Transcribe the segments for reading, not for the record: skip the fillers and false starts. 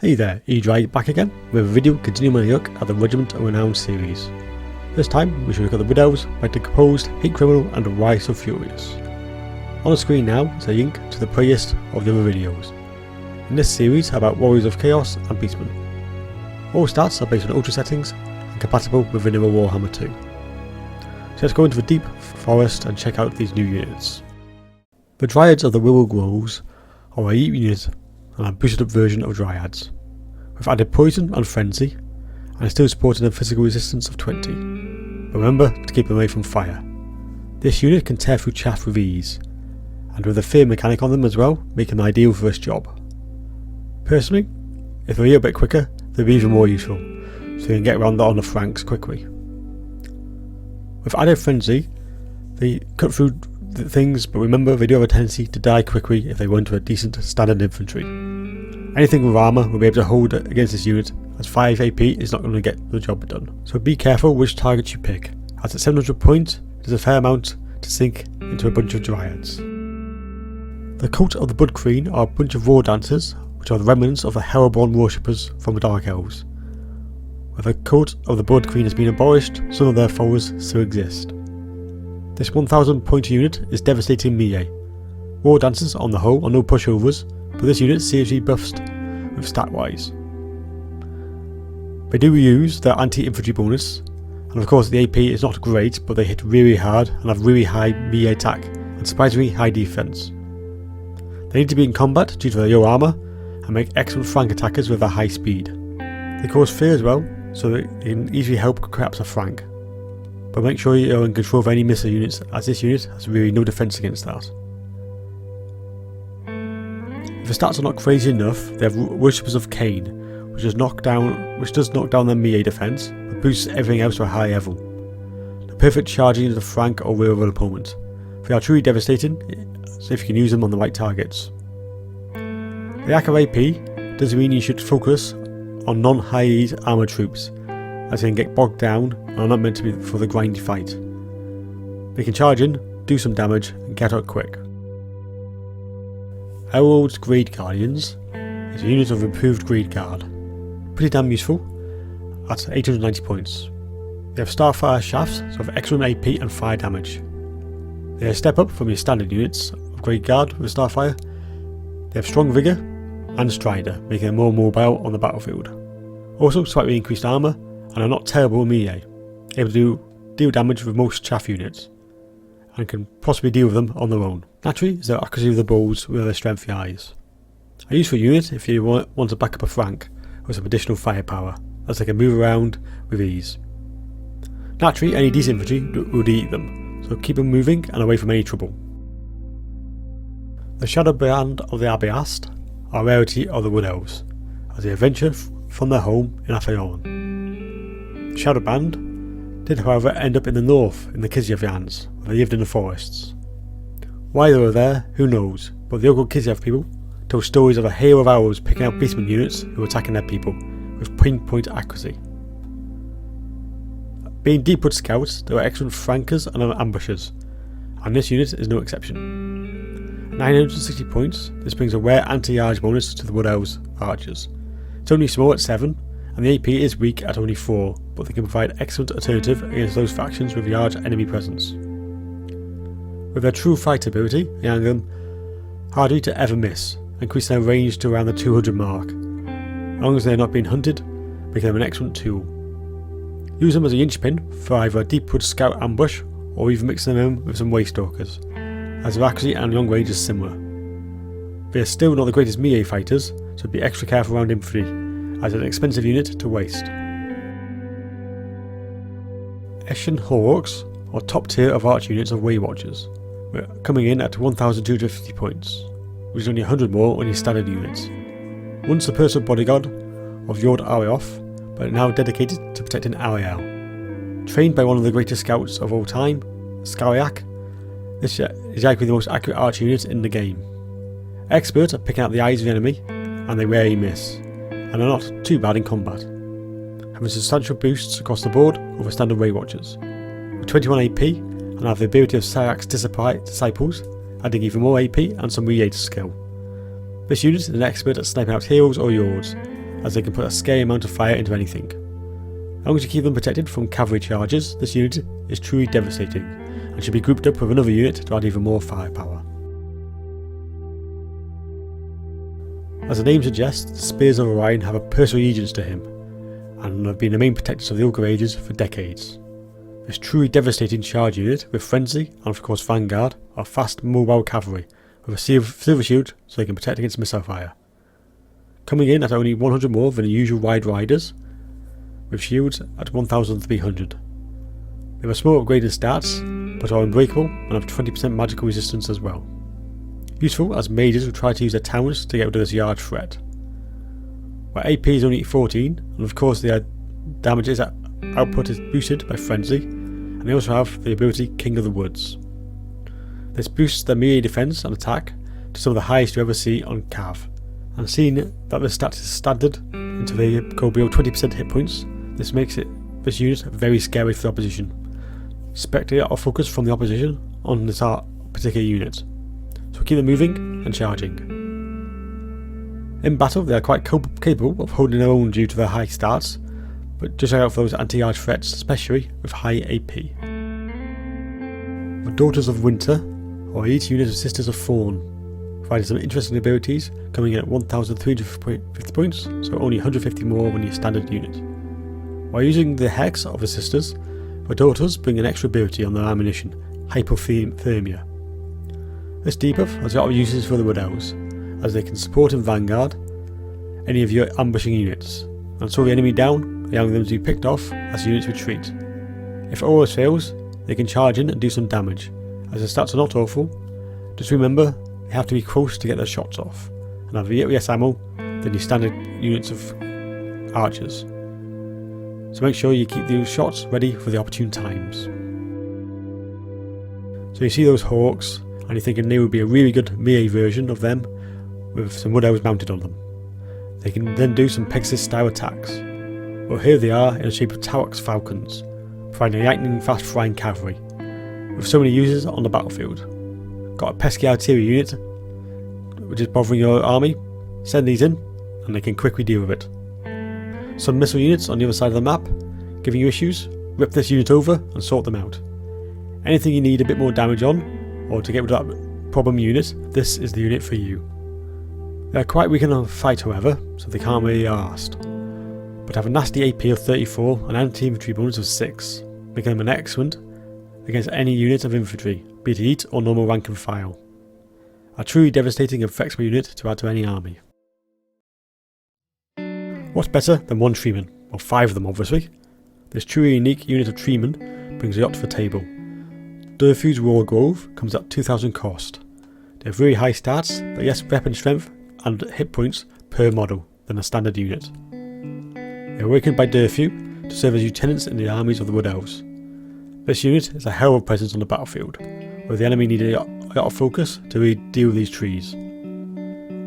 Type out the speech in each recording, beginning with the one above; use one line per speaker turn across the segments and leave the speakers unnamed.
Hey there, Ddraig back again with a video continuing my look at the Regiment of Renown series. This time we shall look at the Widows by Decomposed, Hateful and whysofurious. On the screen now is a link to the playlist of the other videos. In this series about Warriors of Chaos and Beastmen. All stats are based on ultra settings and compatible with vanilla Warhammer 2. So let's go into the deep forest and check out these new units. The Dryads of the Willow Groves are a elite unit and a boosted up version of Dryads. We've added poison and frenzy, and are still supporting a physical resistance of 20. Remember to keep them away from fire. This unit can tear through chaff with ease, and with a fear mechanic on them as well, make them ideal for this job. Personally, if they're a little bit quicker, they'll be even more useful, so you can get around on the flanks quickly. With added frenzy, they cut through things, but remember they do have a tendency to die quickly if they run into a decent standard infantry. Anything with armour will be able to hold against this unit, as 5 AP is not going to get the job done. So be careful which targets you pick, as at 700 points there's a fair amount to sink into a bunch of Dryads. The Cult of the Blood Queen are a bunch of war dancers, which are the remnants of the Hellborn worshippers from the Dark Elves. Where the Cult of the Blood Queen has been abolished, some of their followers still exist. This 1000 point unit is devastating melee. War dancers on the whole are no pushovers, but this unit seriously buffs with stat wise. They do use their anti-infantry bonus, and of course the AP is not great, but they hit really hard and have really high melee attack and surprisingly high defense. They need to be in combat due to their low armour and make excellent flank attackers with their high speed. They cause fear as well, so they can easily help collapse a flank. But make sure you're in control of any missile units, as this unit has really no defense against that. If the stats are not crazy enough, they have Worshippers of Cain, which does knock down their melee defense, but boosts everything else to a high level. The perfect charging into the flank or rear of an opponent. They are truly devastating, so if you can use them on the right targets. The lack of AP does mean you should focus on non-high elite armoured troops, as they can get bogged down and are not meant to be for the grindy fight. They can charge in, do some damage and get out quick. Elves Grade Guardians is a unit of improved Grade Guard. Pretty damn useful at 890 points. They have Starfire shafts, so have excellent AP and fire damage. They are a step up from your standard units of Grade Guard with Starfire. They have strong vigour and Strider, making them more mobile on the battlefield. Also slightly increased armour and are not terrible in melee, able to deal damage with most chaff units, and can possibly deal with them on their own. Naturally is their accuracy of the bows with their strengthy eyes. A useful unit if you want to back up a flank with some additional firepower, as they can move around with ease. Naturally any decent infantry would eat them, so keep them moving and away from any trouble. The Shadow Band of the Abiast are a rarity of the Wood Elves, as they adventure from their home in Athayon. The Shadow Band did however end up in the north in the Kislev lands, where they lived in the forests. Why they were there, who knows, but the local Kislev people tell stories of a hail of arrows picking out beastmen units who were attacking their people with pinpoint accuracy. Being deep-wood scouts, they were excellent flankers and ambushers, and this unit is no exception. 960 points, this brings a rare anti-charge bonus to the Wood Elves archers. It's only small at 7, and the AP is weak at only 4, but they can provide excellent alternative against those factions with large enemy presence. With their true fight ability, they make them hardly to ever miss, increasing their range to around the 200 mark. As long as they are not being hunted, making them an excellent tool. Use them as a linchpin for either a deep-wood scout ambush, or even mixing them in with some waystalkers, as their accuracy and long range is similar. They are still not the greatest melee fighters, so be extra careful around infantry, as an expensive unit to waste. Eshin Hawks are top tier of arch units of Waywatchers, coming in at 1250 points, which is only 100 more on your standard units. Once the personal bodyguard of Yord Arioth, but now dedicated to protecting Ariel. Trained by one of the greatest scouts of all time, Skariak, this is likely the most accurate arch unit in the game. Expert at picking out the eyes of the enemy, and they rarely miss, and are not too bad in combat, having substantial boosts across the board over standard Waywatchers. With 21 AP, and have the ability of Sarak's disciples, adding even more AP and some melee skill. This unit is an expert at sniping out heroes or Yords, as they can put a scary amount of fire into anything. As long as you keep them protected from cavalry charges, this unit is truly devastating and should be grouped up with another unit to add even more firepower. As the name suggests, the Spears of Orion have a personal allegiance to him and have been the main protectors of the Ogre Ages for decades. This truly devastating charge unit with Frenzy and of course Vanguard are fast mobile cavalry with a silver shield so they can protect against missile fire. Coming in at only 100 more than the usual Wide Riders, with shields at 1300. They have a small upgraded stats, but are unbreakable and have 20% magical resistance as well. Useful as mages will try to use their towers to get rid of this yard threat. Where AP is only 14, and of course their damages output is boosted by Frenzy, and they also have the ability King of the Woods. This boosts their melee defense and attack to some of the highest you ever see on Cav, and seeing that the stat is standard until they go below 20% hit points, this makes this unit very scary for the opposition. Expect a lot of focus from the opposition on this particular unit, so keep them moving and charging. In battle they are quite capable of holding their own due to their high stats, but just look out for those anti-arch threats, especially with high AP. The Daughters of Winter are each unit of Sisters of Thorn, providing some interesting abilities, coming in at 1350 points, so only 150 more than your standard unit. While using the Hex of the Sisters, the Daughters bring an extra ability on their ammunition, Hypothermia. This debuff has a lot of uses for the Wood Elves, as they can support in Vanguard any of your ambushing units, and slow the enemy down, allowing them to be picked off as units retreat. If all else fails, they can charge in and do some damage, as the stats are not awful. Just remember, they have to be close to get their shots off, and have less ammo than your standard units of archers. So make sure you keep those shots ready for the opportune times. So you see those Hawks, and you're thinking they would be a really good melee version of them with some Wood Elves mounted on them. They can then do some Pegasus style attacks. Well, here they are in the shape of Tarox Falcons, providing lightning fast flying cavalry, with so many users on the battlefield. Got a pesky artillery unit which is bothering your army, send these in and they can quickly deal with it. Some missile units on the other side of the map giving you issues, rip this unit over and sort them out. Anything you need a bit more damage on, or to get rid of that problem unit, this is the unit for you. They are quite weak in a fight however, so they can't really be arsed, but have a nasty AP of 34 and anti-infantry bonus of 6, making them an excellent against any unit of infantry, be it elite or normal rank and file. A truly devastating and flexible unit to add to any army. What's better than one treeman? Well, 5 of them obviously. This truly unique unit of treemen brings a lot to the table. Durfu's Royal Grove comes at 2000 cost. They have very high stats, but less weapon strength and hit points per model than a standard unit. They are awakened by Durfu to serve as lieutenants in the armies of the Wood Elves. This unit is a hell of a presence on the battlefield, where the enemy need a lot of focus to really deal with these trees.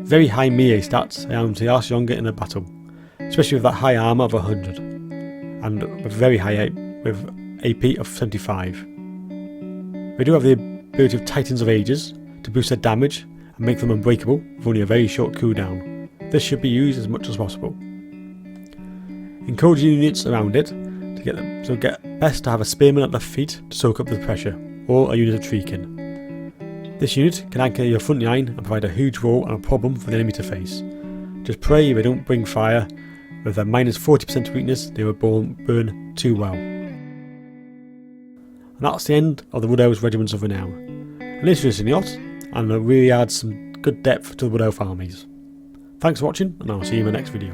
Very high melee stats allow them to last longer in a battle, especially with that high armour of 100, and with very high with AP of 75. They do have the ability of Titans of Ages to boost their damage and make them unbreakable with only a very short cooldown. This should be used as much as possible. Encourage units around it to get them, so get best to have a spearman at their feet to soak up the pressure, or a unit of treekin. This unit can anchor your front line and provide a huge wall and a problem for the enemy to face. Just pray they don't bring fire. With their minus 40% weakness, they will burn too well. And that's the end of the Wood Elves Regiments of Renown. An interesting yacht, and it really adds some good depth to the Wood Elf armies. Thanks for watching, and I'll see you in my next video.